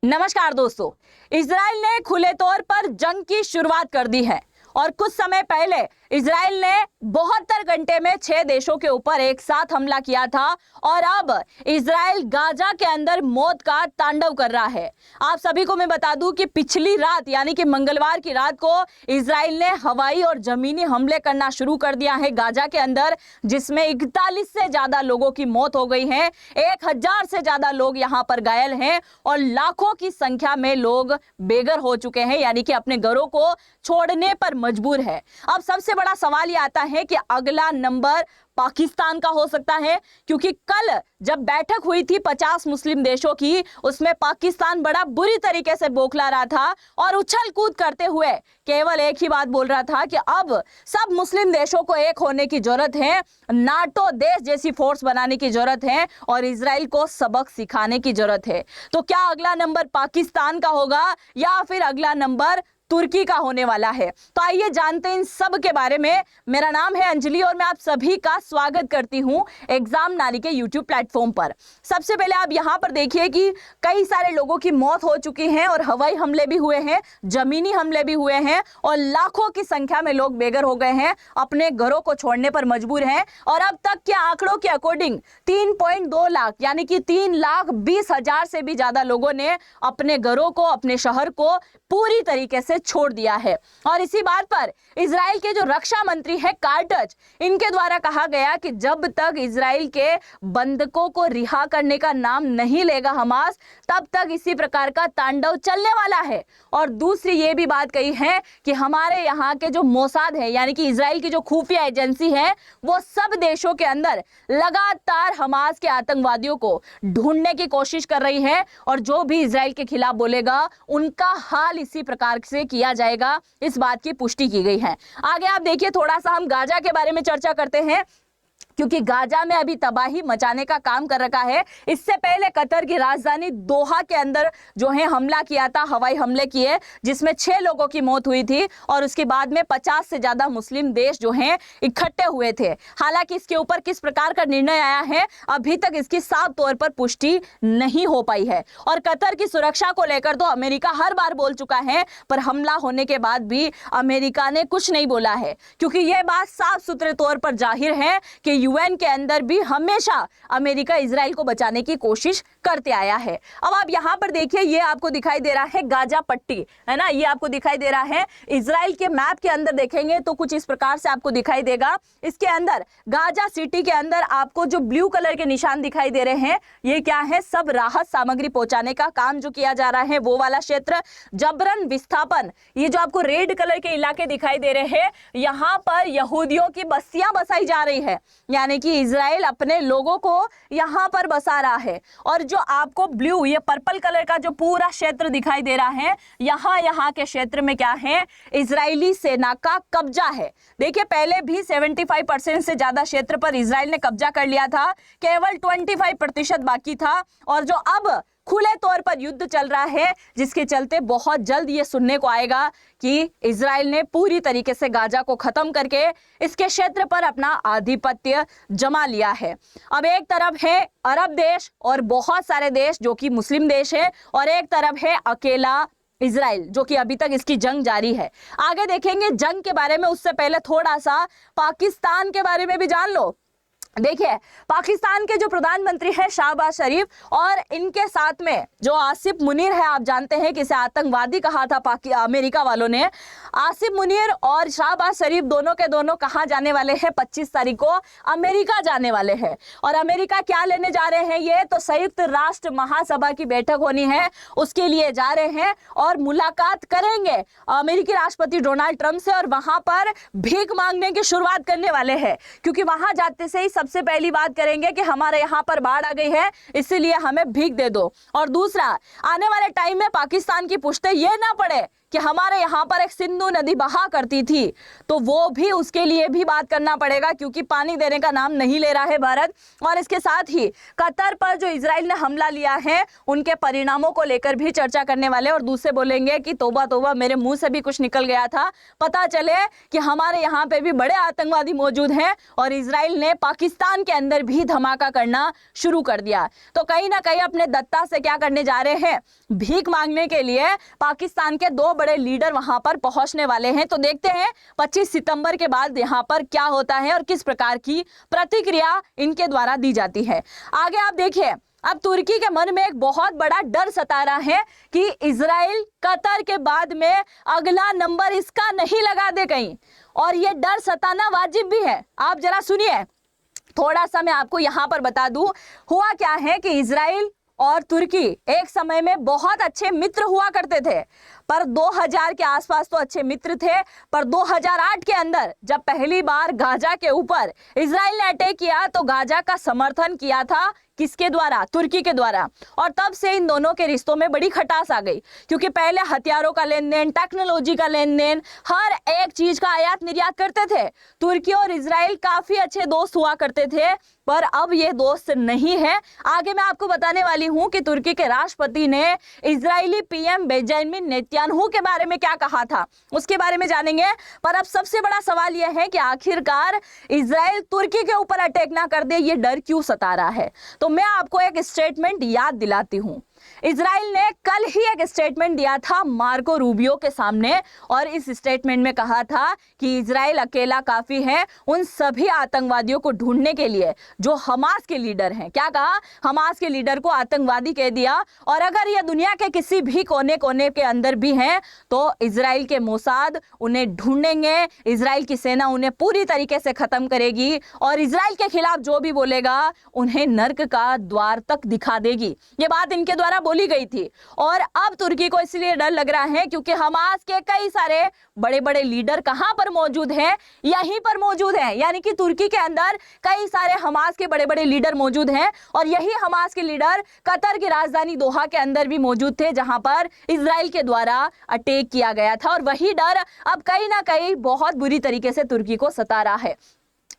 नमस्कार दोस्तों, इजराइल ने खुले तौर पर जंग की शुरुआत कर दी है और कुछ समय पहले इजराइल ने 72 घंटे में 6 देशों के ऊपर एक साथ हमला किया था और अब इजराइल गाजा के अंदर मौत का तांडव कर रहा है। आप सभी को मैं बता दूं कि पिछली रात यानी कि मंगलवार की रात को इजराइल ने हवाई और जमीनी हमले करना शुरू कर दिया है गाजा के अंदर, जिसमें 41 से ज्यादा लोगों की मौत हो गई है, 1000 से ज्यादा लोग यहां पर घायल हैं और लाखों की संख्या में लोग बेघर हो चुके हैं, यानी कि अपने घरों को छोड़ने पर मजबूर है। अब सबसे बड़ा सवाल ये आता है कि अगला नंबर पाकिस्तान का हो सकता है, क्योंकि कल जब बैठक हुई थी 50 मुस्लिम देशों की, उसमें पाकिस्तान बड़ा बुरी तरीके से बौखला रहा था और उछल कूद करते हुए केवल एक ही बात बोल रहा था कि अब सब मुस्लिम देशों को एक होने की जरूरत है, नाटो देश जैसी फोर्स बनाने की जरूरत है और इजराइल को सबक सिखाने की जरूरत है। तो क्या अगला नंबर पाकिस्तान का होगा या फिर अगला नंबर तुर्की का होने वाला है? तो आइए जानते हैं इन सब के बारे में। मेरा नाम है अंजलि और मैं आप सभी का स्वागत करती हूं एग्जाम नारी के यूट्यूब प्लेटफॉर्म पर। सबसे पहले आप यहां पर देखिए कि कई सारे लोगों की मौत हो चुकी है और हवाई हमले भी हुए हैं, जमीनी हमले भी हुए हैं और लाखों की संख्या में लोग बेघर हो गए हैं, अपने घरों को छोड़ने पर मजबूर हैं। और अब तक के आंकड़ों के अकॉर्डिंग 3.2 लाख यानी कि 3,20,000 से भी ज्यादा लोगों ने अपने घरों को, अपने शहर को पूरी तरीके से छोड़ दिया है। और इसी बात पर इजराइल के जो रक्षा मंत्री है कार्टज, इनके द्वारा कहा गया कि जब तक इजराइल के बंधकों को रिहा करने का नाम नहीं लेगा हमास, तब तक इसी प्रकार का तांडव चलने वाला है। और दूसरी ये भी बात कही है कि हमारे यहाँ के जो मोसाद है यानी कि इजराइल की जो खुफिया एजेंसी है, वो सब देशों के अंदर लगातार हमास के आतंकवादियों को ढूंढने की कोशिश कर रही है और जो भी इजराइल के खिलाफ बोलेगा उनका हाल इसी प्रकार से किया जाएगा, इस बात की पुष्टि की गई है। आगे आप देखिए, थोड़ा सा हम गाजा के बारे में चर्चा करते हैं, क्योंकि गाजा में अभी तबाही मचाने का काम कर रखा है। इससे पहले कतर की राजधानी दोहा के अंदर जो है हमला किया था, हवाई हमले किए, जिसमें 6 लोगों की मौत हुई थी और उसके बाद में 50 से ज्यादा मुस्लिम देश जो हैं इकट्ठे हुए थे। हालांकि इसके ऊपर किस प्रकार का निर्णय आया है, अभी तक इसकी साफ तौर पर पुष्टि नहीं हो पाई है। और कतर की सुरक्षा को लेकर तो अमेरिका हर बार बोल चुका है, पर हमला होने के बाद भी अमेरिका ने कुछ नहीं बोला है, क्योंकि यह बात साफ सुथरे तौर पर जाहिर है कि यूएन के अंदर भी हमेशा अमेरिका इजराइल को बचाने की कोशिश करते आया है। अब आप यहां पर देखिए, ये आपको दिखाई दे रहा है गाजा पट्टी, है ना, ये आपको दिखाई दे रहा है। इजराइल के मैप के अंदर देखेंगे तो कुछ इस प्रकार से आपको दिखाई देगा। इसके अंदर गाजा सिटी के अंदर आपको जो ब्लू कलर के निशान दिखाई दे रहे हैं, ये क्या है? सब राहत सामग्री पहुंचाने का काम जो किया जा रहा है वो वाला क्षेत्र। जबरन विस्थापन, ये जो आपको रेड कलर के इलाके दिखाई दे रहे हैं, यहां पर यहूदियों की बस्तियां बसाई जा रही है, यानी कि इजराइल अपने लोगों को यहां पर बसा रहा है। और जो आपको ब्लू, ये पर्पल कलर का जो पूरा क्षेत्र दिखाई दे रहा है, यहां के क्षेत्र में क्या है? इजरायली सेना का कब्जा है। देखिए, पहले भी 75% से ज्यादा क्षेत्र पर इजराइल ने कब्जा कर लिया था, केवल 25% बाकी था। और जो अब खुले तौर पर युद्ध चल रहा है, जिसके चलते बहुत जल्द ये सुनने को आएगा कि इजराइल ने पूरी तरीके से गाजा को खत्म करके इसके क्षेत्र पर अपना आधिपत्य जमा लिया है। अब एक तरफ है अरब देश और बहुत सारे देश जो कि मुस्लिम देश है, और एक तरफ है अकेला इजराइल जो कि अभी तक इसकी जंग जारी है। आगे देखेंगे जंग के बारे में, उससे पहले थोड़ा सा पाकिस्तान के बारे में भी जान लो। देखिए, पाकिस्तान के जो प्रधानमंत्री हैं शहबाज शरीफ, और इनके साथ में जो आसिफ मुनीर है, आप जानते हैं कि इसे आतंकवादी कहा था अमेरिका वालों ने। आसिफ मुनीर और शहबाज शरीफ दोनों के दोनों कहाँ जाने वाले हैं? 25 तारीख को अमेरिका जाने वाले हैं। और अमेरिका क्या लेने जा रहे हैं? ये तो संयुक्त राष्ट्र महासभा की बैठक होनी है, उसके लिए जा रहे हैं और मुलाकात करेंगे अमेरिकी राष्ट्रपति डोनाल्ड ट्रंप से, और वहां पर भीख मांगने की शुरुआत करने वाले हैं, क्योंकि वहां जाते से ही सबसे पहली बात करेंगे कि हमारे यहां पर बाढ़ आ गई है, इसलिए हमें भीख दे दो। और दूसरा, आने वाले टाइम में पाकिस्तान की पुश्ते ये ना पड़े कि हमारे यहाँ पर एक सिंधु नदी बहा करती थी, तो वो भी उसके लिए भी बात करना पड़ेगा, क्योंकि पानी देने का नाम नहीं ले रहा है भारत। और इसके साथ ही कतर पर जो इजराइल ने हमला लिया है उनके परिणामों को लेकर भी चर्चा करने वाले, और दूसरे बोलेंगे कि तौबा तौबा, मेरे मुंह से भी कुछ निकल गया था, पता चले कि हमारे यहाँ पे भी बड़े आतंकवादी मौजूद हैं और इजराइल ने पाकिस्तान के अंदर भी धमाका करना शुरू कर दिया। तो कहीं ना कहीं अपने दत्ता से क्या करने जा रहे हैं, भीख मांगने के लिए पाकिस्तान के दो बड़े लीडर वहां पर पहुंचने वाले हैं। तो देखते हैं 25 सितंबर के बाद यहां पर क्या होता है और किस प्रकार की प्रतिक्रिया इनके द्वारा दी जाती है। आगे आप देखिए, अब तुर्की के मन में एक बहुत बड़ा डर सता रहा है कि इजराइल कतर के बाद में अगला नंबर इसका नहीं लगा दे कहीं, और यह डर सताना वाजिब भी है। आप जरा सुनिए, थोड़ा सा मैं आपको यहां पर बता दूं, हुआ क्या है कि इजराइल और तुर्की एक समय में बहुत अच्छे मित्र हुआ करते थे, पर 2000 के आसपास तो अच्छे मित्र थे, पर 2008 के अंदर जब पहली बार गाजा के ऊपर इजराइल ने अटैक किया तो गाजा का समर्थन किया था किसके द्वारा, तुर्की के द्वारा। और तब से इन दोनों के रिश्तों में बड़ी खटास आ गई, क्योंकि पहले हथियारों का लेन देन, टेक्नोलॉजी का लेन देन, हर एक चीज का आयात निर्यात करते थे। तुर्की और इजराइल काफी अच्छे दोस्त हुआ करते थे, पर अब ये दोस्त नहीं है। आगे मैं आपको बताने वाली हूं कि तुर्की के राष्ट्रपति ने इजरायली पीएम बेंजामिन नेतन्याहू के बारे में क्या कहा था, उसके बारे में जानेंगे। पर अब सबसे बड़ा सवाल यह है कि आखिरकार इजराइल तुर्की के ऊपर अटैक ना कर दे, ये डर क्यों सता रहा है। तो मैं आपको एक स्टेटमेंट याद दिलाती हूं। इजराइल ने कल ही एक स्टेटमेंट दिया था मार्को रूबियो के सामने, और इस स्टेटमेंट में कहा था कि इजराइल अकेला काफी है उन सभी आतंकवादियों को ढूंढने के लिए जो हमास के लीडर हैं। क्या कहा, हमास के लीडर को आतंकवादी कह दिया, और अगर ये दुनिया के किसी भी कोने कोने के अंदर भी हैं तो इजराइल के मोसाद उन्हें ढूंढेंगे, इजराइल की सेना उन्हें पूरी तरीके से खत्म करेगी, और इजराइल के खिलाफ जो भी बोलेगा उन्हें नर्क का द्वार तक दिखा देगी। ये बात इनके द्वारा बोली गई थी। और अब तुर्की को इसलिए डर लग रहा है क्योंकि हमास के कई सारे बड़े बड़े लीडर कहां पर मौजूद हैं, यहीं पर मौजूद हैं। यानी कि तुर्की के अंदर कई सारे हमास के बड़े बड़े लीडर मौजूद हैं, और यही हमास के लीडर कतर की राजधानी दोहा के अंदर भी मौजूद थे, जहां पर इजराइल के द्वारा अटैक किया गया था। और वही डर अब कहीं ना कहीं बहुत बुरी तरीके से तुर्की को सता रहा है।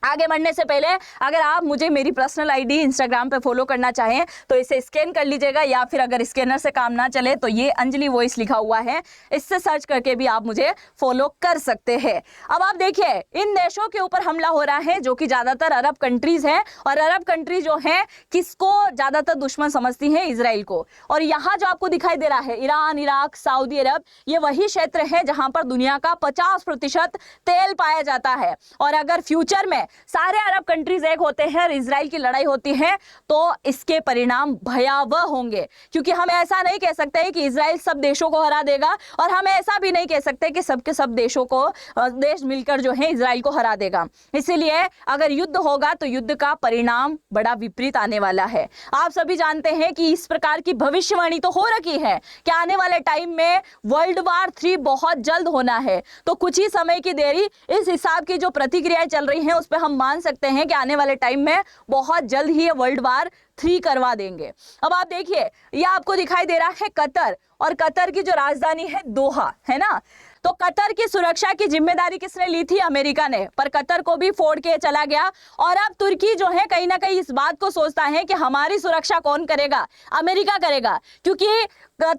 आगे बढ़ने से पहले अगर आप मुझे मेरी पर्सनल आईडी इंस्टाग्राम पे फॉलो करना चाहें तो इसे स्कैन कर लीजिएगा, या फिर अगर स्कैनर से काम ना चले तो ये अंजलि वॉइस लिखा हुआ है, इससे सर्च करके भी आप मुझे फॉलो कर सकते हैं। अब आप देखिए, इन देशों के ऊपर हमला हो रहा है जो कि ज्यादातर अरब कंट्रीज हैं, और अरब कंट्री जो है किसको ज्यादातर दुश्मन समझती हैं, इजराइल को। और यहाँ जो आपको दिखाई दे रहा है ईरान, इराक, सऊदी अरब, ये वही क्षेत्र है जहां पर दुनिया का 50% तेल पाया जाता है। और अगर फ्यूचर में सारे अरब कंट्रीज एक होते हैं और इजराइल की लड़ाई होती है तो इसके परिणाम भयावह होंगे, क्योंकि हम ऐसा नहीं कह सकते कि इजराइल सब देशों को हरा देगा, और हम ऐसा भी नहीं कह सकते कि सबके सब देशों को देश मिलकर जो है इजराइल को हरा देगा। इसीलिए अगर युद्ध होगा तो युद्ध का परिणाम बड़ा विपरीत आने वाला है। आप सभी जानते हैं कि इस प्रकार की भविष्यवाणी तो हो रखी है कि आने वाले टाइम में वर्ल्ड वार 3 बहुत जल्द होना है। तो कुछ ही समय की देरी, इस हिसाब की जो प्रतिक्रियाएं चल रही हैं उस पर हम मान सकते हैं कि आने वाले टाइम में बहुत जल्द ही ये वर्ल्ड वार 3 करवा देंगे। अब आप देखिए, ये आपको दिखाई दे रहा है कतर, और कतर की जो राजधानी है दोहा है ना। तो कतर की सुरक्षा की जिम्मेदारी किसने ली थी, अमेरिका ने, पर कतर को भी फोड़ के चला गया। और अब तुर्की जो है कहीं ना कहीं इस बात को सोचता है कि हमारी सुरक्षा कौन करेगा, अमेरिका करेगा, क्योंकि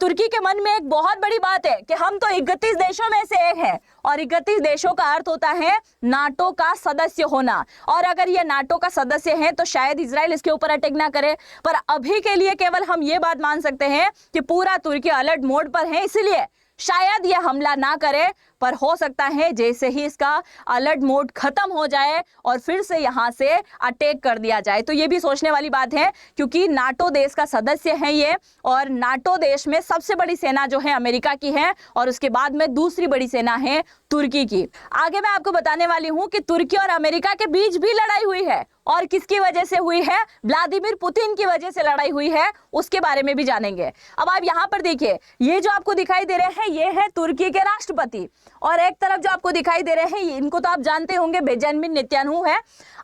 तुर्की के मन में एक बहुत बड़ी बात है कि हम तो 31 देशों में से एक हैं, और 31 देशों का अर्थ होता है नाटो का सदस्य होना। और अगर ये नाटो का सदस्य है तो शायद इजराइल इसके ऊपर अटैक ना करे, पर अभी के लिए केवल हम ये बात मान सकते हैं कि पूरा तुर्की अलर्ट मोड पर है, इसलिए शायद यह हमला ना करे। पर हो सकता है जैसे ही इसका अलर्ट मोड खत्म हो जाए और फिर से यहां से अटैक कर दिया जाए। तो ये भी सोचने वाली बात है, क्योंकि नाटो देश का सदस्य है ये, और नाटो देश में सबसे बड़ी सेना जो है अमेरिका की है, और उसके बाद में दूसरी बड़ी सेना है तुर्की की। आगे मैं आपको बताने वाली हूं कि तुर्की और अमेरिका के बीच भी लड़ाई हुई है, और किसकी वजह से हुई है, व्लादिमीर पुतिन की वजह से लड़ाई हुई है, उसके बारे में भी जानेंगे। अब आप यहाँ पर देखिए, ये जो आपको दिखाई दे रहे हैं ये है तुर्की के राष्ट्रपति, और एक तरफ जो आपको दिखाई दे रहे हैं इनको तो आप जानते होंगे बेंजामिन नेतन्याहू है।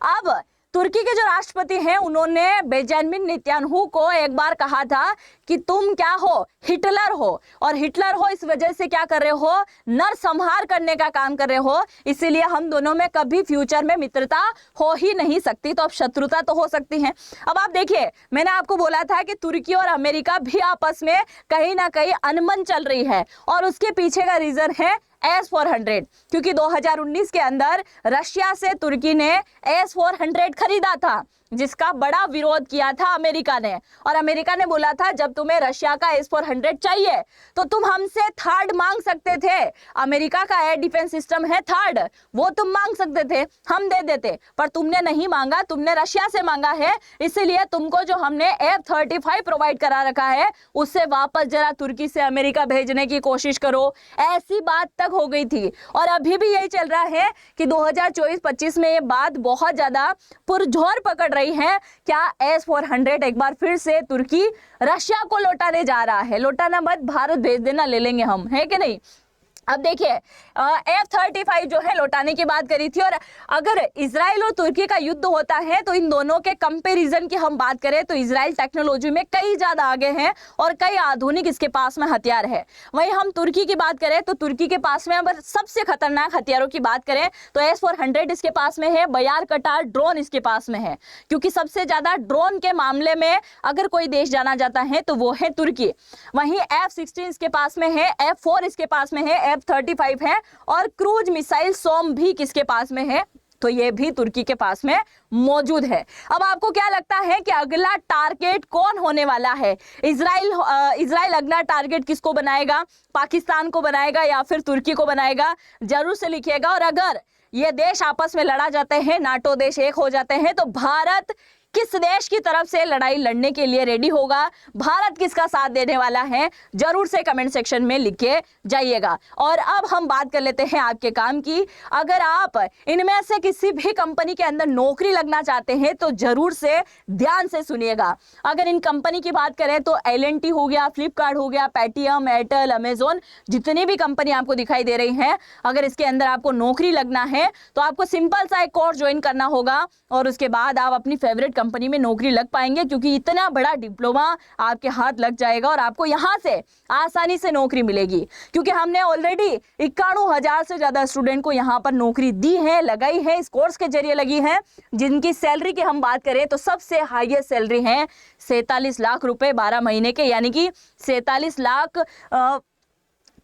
अब तुर्की के जो राष्ट्रपति हैं उन्होंने बेंजामिन नेतन्याहू को एक बार कहा था कि तुम क्या हो, हिटलर हो, और हिटलर हो इस वजह से क्या कर रहे हो, नरसंहार करने का काम कर रहे हो, इसीलिए हम दोनों में कभी फ्यूचर में मित्रता हो ही नहीं सकती, तो अब शत्रुता तो हो सकती है। अब आप देखिए, मैंने आपको बोला था कि तुर्की और अमेरिका भी आपस में कहीं ना कहीं अनबन चल रही है, और उसके पीछे का रीजन है S-400, क्योंकि 2019 के अंदर रशिया से तुर्की ने S-400 खरीदा था, जिसका बड़ा विरोध किया था अमेरिका ने, और अमेरिका ने बोला था जब तुम्हें रशिया का S-400 चाहिए तो तुम हमसे थर्ड मांग सकते थे, अमेरिका का एयर डिफेंस सिस्टम है थर्ड, वो तुम मांग सकते थे, हम दे देते, पर तुमने नहीं मांगा, तुमने रशिया से मांगा है, इसीलिए तुमको जो हमने F-35 प्रोवाइड करा रखा है उससे वापस जरा तुर्की से अमेरिका भेजने की कोशिश करो। ऐसी बात तक हो गई थी, और अभी भी यही चल रहा है कि 2024-25 में ये बात बहुत ज्यादा पुरजोर पकड़ रही है। क्या S-400 एक बार फिर से तुर्की रशिया को लौटाने जा रहा है? लौटाना मत, भारत भेज देना, ले लेंगे हम, है कि नहीं। अब देखिए, F-35 जो है लौटाने की बात करी थी, और अगर इजराइल और तुर्की का युद्ध होता है तो इन दोनों के कंपैरिजन की हम बात करें तो इजराइल टेक्नोलॉजी में कई ज्यादा आगे हैं और कई आधुनिक इसके पास में हथियार है। वहीं हम तुर्की की बात करें तो तुर्की के पास में अगर सबसे खतरनाक हथियारों की बात करें तो S-400 इसके पास में है, बयार कटार ड्रोन इसके पास में है, क्योंकि सबसे ज्यादा ड्रोन के मामले में अगर कोई देश जाना जाता है तो वो है तुर्की। वहीं F-16 इसके पास में है, F-4 इसके पास में है, F-35 है, और क्रूज मिसाइल सोम भी किसके पास में है, तो ये भी तुर्की के पास में मौजूद है। अब आपको क्या लगता है कि अगला टारगेट कौन होने वाला है? इजराइल अगला टारगेट किसको बनाएगा? पाकिस्तान को बनाएगा या फिर तुर्की को बनाएगा? जरूर से लिखिएगा। और अगर ये देश आपस में लड़ा जाते हैं, नाटो देश एक हो जाते हैं, तो भारत किस देश की तरफ से लड़ाई लड़ने के लिए रेडी होगा, भारत किसका साथ देने वाला है, जरूर से कमेंट सेक्शन में लिख के जाइएगा। और अब हम बात कर लेते हैं आपके काम की। अगर आप इनमें से किसी भी कंपनी के अंदर नौकरी लगना चाहते हैं तो जरूर से ध्यान से सुनिएगा। अगर इन कंपनी की बात करें तो L&T हो गया, फ्लिपकार्ट हो गया, पेटीएम, एयरटेल, अमेजोन, जितनी भी कंपनी आपको दिखाई दे रही हैं, अगर इसके अंदर आपको नौकरी लगना है तो आपको सिंपल सा एक कोर्स ज्वाइन करना होगा, और उसके बाद आप अपनी फेवरेट कंपनी में नौकरी लग पाएंगे, क्योंकि इतना बड़ा डिप्लोमा आपके हाथ लग जाएगा और आपको यहां से आसानी से नौकरी मिलेगी, क्योंकि हमने ऑलरेडी 91,000 से ज्यादा स्टूडेंट को यहां पर नौकरी दी है, लगाई है, इस कोर्स के जरिए लगी है, जिनकी सैलरी की हम बात करें तो सबसे हाईएस्ट सैलरी है 47 लाख रुपए 12 महीने के, यानी कि 47 लाख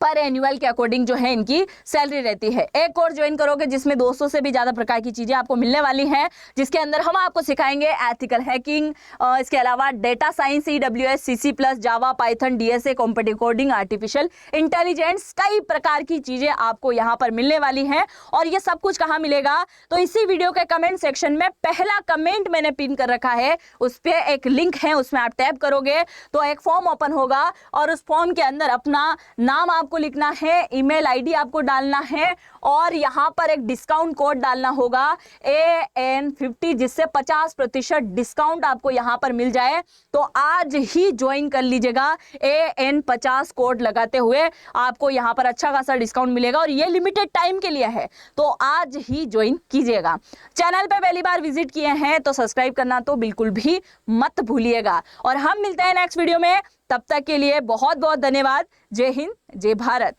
पर एनुअल के अकॉर्डिंग जो है इनकी सैलरी रहती है। एक कोर्स ज्वाइन करोगे जिसमें 200 से भी ज्यादा प्रकार की चीजें आपको मिलने वाली हैं, जिसके अंदर हम आपको सिखाएंगे एथिकल हैकिंग, इसके अलावा data science, EWS, CC+, Java, Python, DSA, competitive coding, artificial intelligence, कई प्रकार की चीजें आपको यहाँ पर मिलने वाली हैं। और ये सब कुछ कहाँ मिलेगा? तो इसी वीडियो के कमेंट सेक्शन में पहला कमेंट मैंने पिन कर रखा है, उस पर एक लिंक है, उसमें आप टैप करोगे तो एक फॉर्म ओपन होगा, और उस फॉर्म के अंदर अपना नाम आपको लिखना है, ईमेल आईडी आपको डालना है, और यहां पर एक डिस्काउंट कोड डालना होगा AN50, जिससे 50% डिस्काउंट आपको यहां पर मिल जाए। तो आज ही ज्वाइन कर लीजिएगा, AN50 कोड लगाते हुए आपको यहां पर अच्छा खासा डिस्काउंट मिलेगा, और ये लिमिटेड टाइम के लिए है, तो आज ही ज्वाइन कीजिएगा। चैनल पे पहली बार विजिट किए हैं तो सब्सक्राइब करना तो बिल्कुल भी मत भूलिएगा, और हम मिलते हैं नेक्स्ट वीडियो में। तब तक के लिए बहुत बहुत धन्यवाद। जय हिंद, जय भारत।